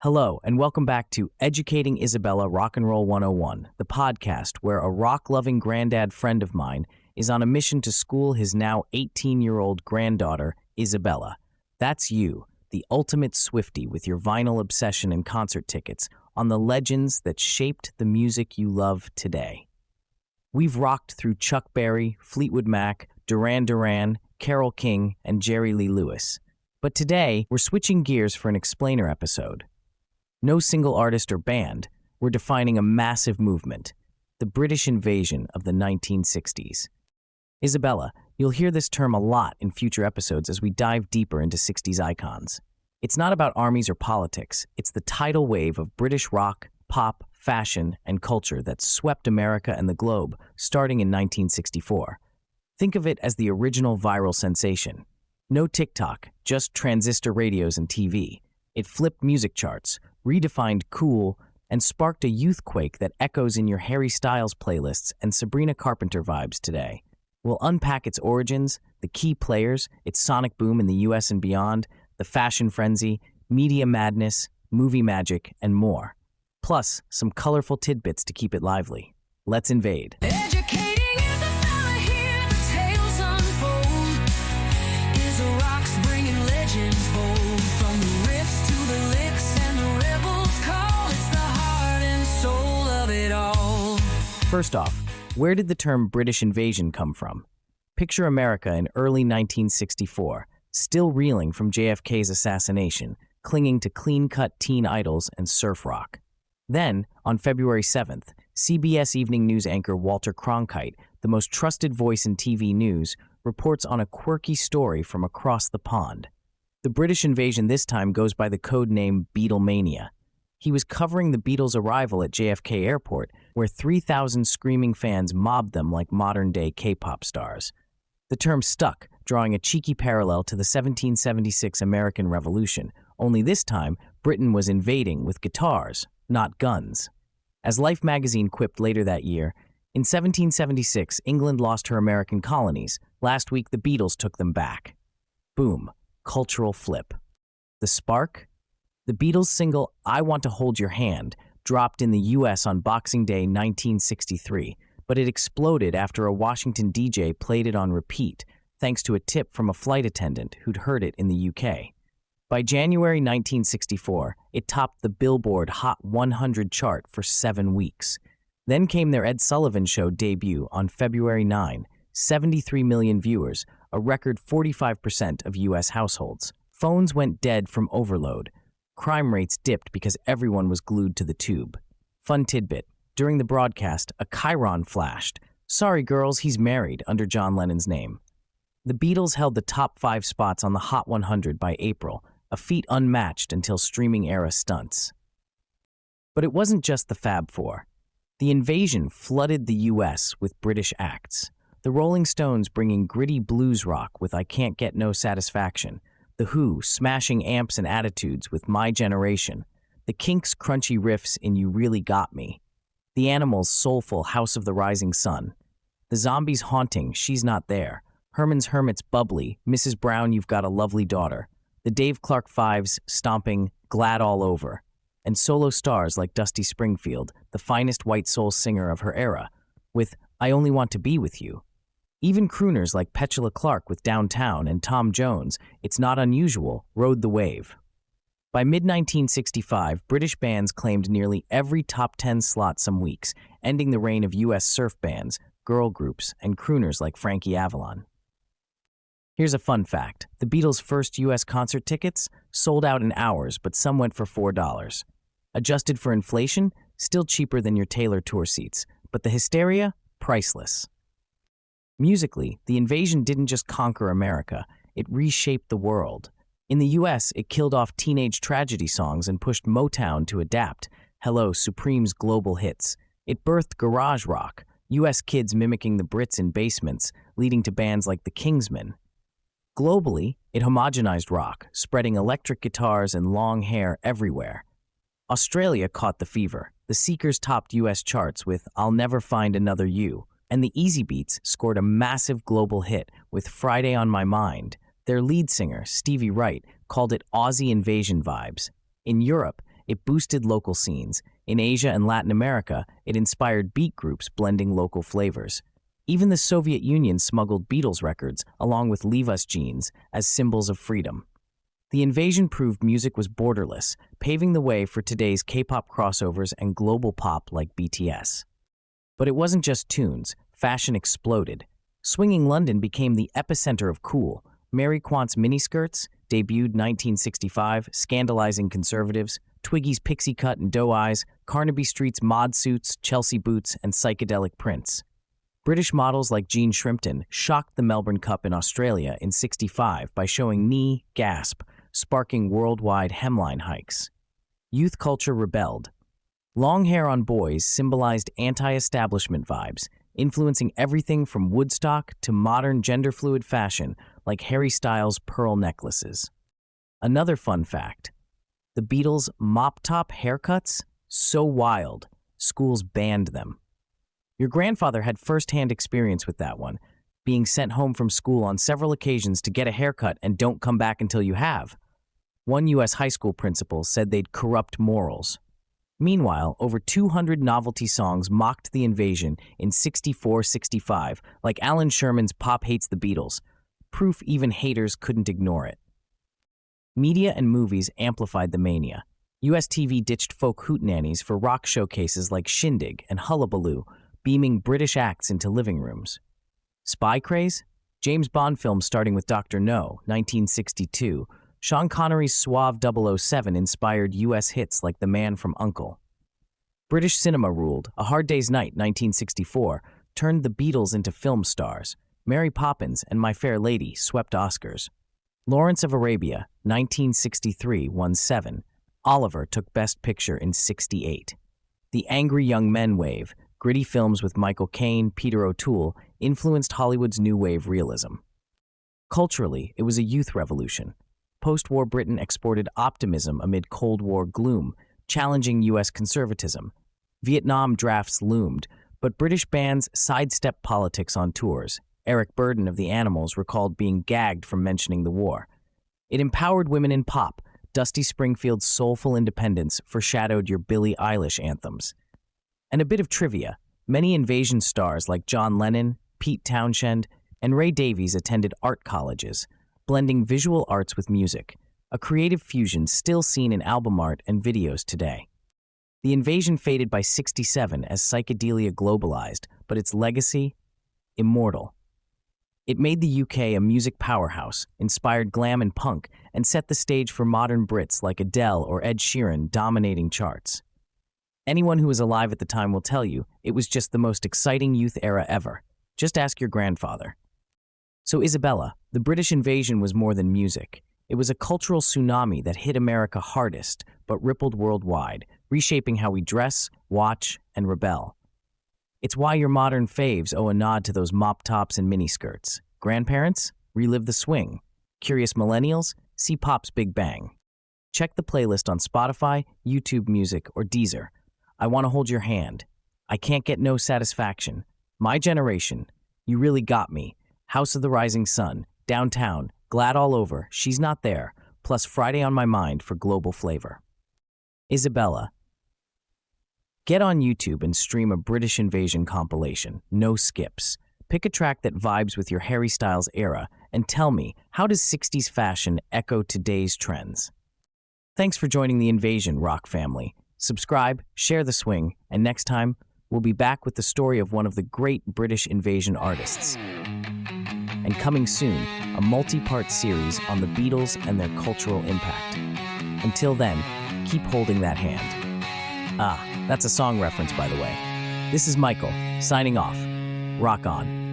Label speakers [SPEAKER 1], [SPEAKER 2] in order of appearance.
[SPEAKER 1] Hello, and welcome back to Educating Isabella Rock and Roll 101, the podcast where a rock-loving granddad friend of mine is on a mission to school his now 18-year-old granddaughter, Isabella. That's you, the ultimate Swiftie with your vinyl obsession and concert tickets on the legends that shaped the music you love today. We've rocked through Chuck Berry, Fleetwood Mac, Duran Duran, Carole King, and Jerry Lee Lewis. But today, we're switching gears for an explainer episode. No single artist or band, we're defining a massive movement, the British invasion of the 1960s. Isabella, you'll hear this term a lot in future episodes as we dive deeper into 60s icons. It's not about armies or politics, it's the tidal wave of British rock, pop, fashion, and culture that swept America and the globe starting in 1964. Think of it as the original viral sensation. No TikTok, just transistor radios and TV. It flipped music charts, redefined cool, and sparked a youthquake that echoes in your Harry Styles playlists and Sabrina Carpenter vibes today. We'll unpack its origins, the key players, its sonic boom in the US and beyond, the fashion frenzy, media madness, movie magic, and more. Plus, some colorful tidbits to keep it lively. Let's invade.
[SPEAKER 2] Educating Isabella, hear the tales unfold. Is a rocks bringing legends bold. From the riffs to the licks and the rebels call. It's the heart and soul of it all.
[SPEAKER 1] First off, where did the term British invasion come from? Picture America in early 1964, still reeling from JFK's assassination, clinging to clean-cut teen idols and surf rock. Then, on February 7th, CBS Evening News anchor Walter Cronkite, the most trusted voice in TV news, reports on a quirky story from across the pond. The British invasion this time goes by the code name Beatlemania. He was covering the Beatles' arrival at JFK Airport, where 3,000 screaming fans mobbed them like modern-day K-pop stars. The term stuck, drawing a cheeky parallel to the 1776 American Revolution, only this time Britain was invading with guitars, not guns. As Life magazine quipped later that year, in 1776, England lost her American colonies. Last week, the Beatles took them back. Boom. Cultural flip. The spark? The Beatles' single, I Want to Hold Your Hand, dropped in the U.S. on Boxing Day 1963, but it exploded after a Washington DJ played it on repeat, thanks to a tip from a flight attendant who'd heard it in the UK. By January 1964, it topped the Billboard Hot 100 chart for 7 weeks. Then came their Ed Sullivan Show debut on February 9, 73 million viewers, a record 45% of U.S. households. Phones went dead from overload. Crime rates dipped because everyone was glued to the tube. Fun tidbit, during the broadcast, a chyron flashed. Sorry girls, he's married, under John Lennon's name. The Beatles held the top 5 spots on the Hot 100 by April, a feat unmatched until streaming-era stunts. But it wasn't just the Fab Four. The invasion flooded the U.S. with British acts. The Rolling Stones bringing gritty blues rock with I Can't Get No Satisfaction, The Who smashing amps and attitudes with My Generation, The Kinks' crunchy riffs in You Really Got Me, The Animals' soulful House of the Rising Sun, The Zombies' haunting She's Not There, Herman's Hermits' bubbly Mrs. Brown You've Got a Lovely Daughter, the Dave Clark Fives stomping Glad All Over, and solo stars like Dusty Springfield, the finest white soul singer of her era, with I Only Want to Be With You. Even crooners like Petula Clark with Downtown and Tom Jones, It's Not Unusual, rode the wave. By mid-1965, British bands claimed nearly every top 10 slot some weeks, ending the reign of U.S. surf bands, girl groups, and crooners like Frankie Avalon. Here's a fun fact. The Beatles' first U.S. concert tickets sold out in hours, but some went for $4. Adjusted for inflation, still cheaper than your Taylor tour seats, but the hysteria, priceless. Musically, the invasion didn't just conquer America, it reshaped the world. In the U.S., it killed off teenage tragedy songs and pushed Motown to adapt Hello, Supreme's global hits. It birthed garage rock, U.S. kids mimicking the Brits in basements, leading to bands like the Kingsmen. Globally, it homogenized rock, spreading electric guitars and long hair everywhere. Australia caught the fever. The Seekers topped U.S. charts with I'll Never Find Another You, and the Easy Beats scored a massive global hit with Friday on My Mind. Their lead singer, Stevie Wright, called it Aussie invasion vibes. In Europe, it boosted local scenes. In Asia and Latin America, it inspired beat groups blending local flavors. Even the Soviet Union smuggled Beatles records, along with Levi's jeans, as symbols of freedom. The invasion proved music was borderless, paving the way for today's K-pop crossovers and global pop like BTS. But it wasn't just tunes. Fashion exploded. Swinging London became the epicenter of cool. Mary Quant's miniskirts, debuted 1965, scandalizing conservatives. Twiggy's pixie cut and doe eyes, Carnaby Street's mod suits, Chelsea boots, and psychedelic prints. British models like Jean Shrimpton shocked the Melbourne Cup in Australia in '65 by showing knee, gasp, sparking worldwide hemline hikes. Youth culture rebelled. Long hair on boys symbolized anti-establishment vibes, influencing everything from Woodstock to modern gender-fluid fashion like Harry Styles' pearl necklaces. Another fun fact, the Beatles' mop-top haircuts? So wild, schools banned them. Your grandfather had first-hand experience with that one, being sent home from school on several occasions to get a haircut and don't come back until you have. One U.S. high school principal said they'd corrupt morals. Meanwhile, over 200 novelty songs mocked the invasion in '64-'65, like Alan Sherman's Pop Hates the Beatles, proof even haters couldn't ignore it. Media and movies amplified the mania. U.S. TV ditched folk hootenannies for rock showcases like Shindig and Hullabaloo, beaming British acts into living rooms. Spy craze? James Bond films starting with Dr. No, 1962. Sean Connery's suave 007 inspired U.S. hits like The Man from U.N.C.L.E. British cinema ruled. A Hard Day's Night, 1964, turned the Beatles into film stars. Mary Poppins and My Fair Lady swept Oscars. Lawrence of Arabia, 1963, won 7. Oliver took Best Picture in '68. The Angry Young Men wave, gritty films with Michael Caine, Peter O'Toole, influenced Hollywood's new wave realism. Culturally, it was a youth revolution. Post-war Britain exported optimism amid Cold War gloom, challenging U.S. conservatism. Vietnam drafts loomed, but British bands sidestepped politics on tours. Eric Burdon of The Animals recalled being gagged from mentioning the war. It empowered women in pop. Dusty Springfield's soulful independence foreshadowed your Billie Eilish anthems. And a bit of trivia, many invasion stars like John Lennon, Pete Townshend, and Ray Davies attended art colleges, blending visual arts with music, a creative fusion still seen in album art and videos today. The invasion faded by '67 as psychedelia globalized, but its legacy? Immortal. It made the UK a music powerhouse, inspired glam and punk, and set the stage for modern Brits like Adele or Ed Sheeran dominating charts. Anyone who was alive at the time will tell you it was just the most exciting youth era ever. Just ask your grandfather. So Isabella, the British invasion was more than music. It was a cultural tsunami that hit America hardest, but rippled worldwide, reshaping how we dress, watch, and rebel. It's why your modern faves owe a nod to those mop tops and miniskirts. Grandparents? Relive the swing. Curious millennials? See Pop's Big Bang. Check the playlist on Spotify, YouTube Music, or Deezer. I Want to Hold Your Hand. I Can't Get No Satisfaction. My Generation. You Really Got Me. House of the Rising Sun, Downtown, Glad All Over, She's Not There, plus Friday on My Mind for global flavor. Isabella. Get on YouTube and stream a British invasion compilation, no skips. Pick a track that vibes with your Harry Styles era and tell me, how does '60s fashion echo today's trends? Thanks for joining the Invasion, Rock family. Subscribe, share the swing, and next time, we'll be back with the story of one of the great British invasion artists. And coming soon, a multi-part series on the Beatles and their cultural impact. Until then, keep holding that hand. Ah, that's a song reference, by the way. This is Michael, signing off. Rock on.